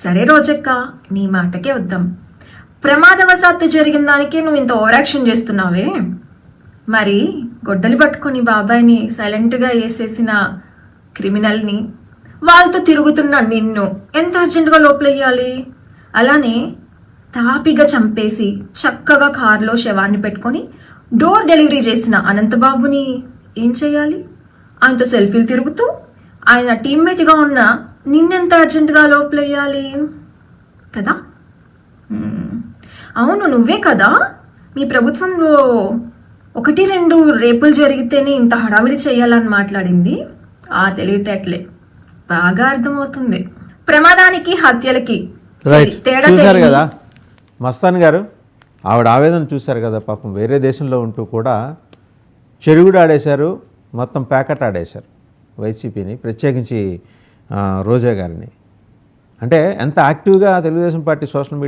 సరే రోజక్క, నీ మాటకే వద్దాం. ప్రమాదవశాత్తు జరిగిన దానికి నువ్వు ఇంత ఓవరాక్షన్ చేస్తున్నావే, మరి గొడ్డలి పట్టుకొని బాబాయ్ని సైలెంట్గా వేసేసిన క్రిమినల్ని, వాళ్ళతో తిరుగుతున్న నిన్ను ఎంత అర్జెంటుగా లోపలెయ్యాలి? అలానే తాపిగా చంపేసి చక్కగా కారులో శవాన్ని పెట్టుకొని డోర్ డెలివరీ చేసిన అనంతబాబుని ఏం చేయాలి? ఆయనతో సెల్ఫీలు తిరుగుతూ ఆయన టీమ్మేట్గా ఉన్న నిన్నెంత అర్జెంటుగా లోపలెయ్యాలి కదా? అవును, నువ్వే కదా మీ ప్రభుత్వంలో 1-2 రేపులు జరిగితేనే ఇంత హడావిడి చేయాలని మాట్లాడింది. ఆ తెలివితేటలే బాగా అర్థమవుతుంది. ప్రమాదానికి హత్యలకి తేడా చూశారు కదా మస్తాన్ గారు, ఆవిడ ఆవేదన చూశారు కదా. పాపం వేరే దేశంలో ఉంటూ కూడా చెడుగుడు ఆడేశారు, మొత్తం ప్యాకెట్ ఆడేశారు వైసీపీని, ప్రత్యేకించి రోజా గారిని. అంటే ఎంత యాక్టివ్గా తెలుగుదేశం పార్టీ సోషల్ మీడియా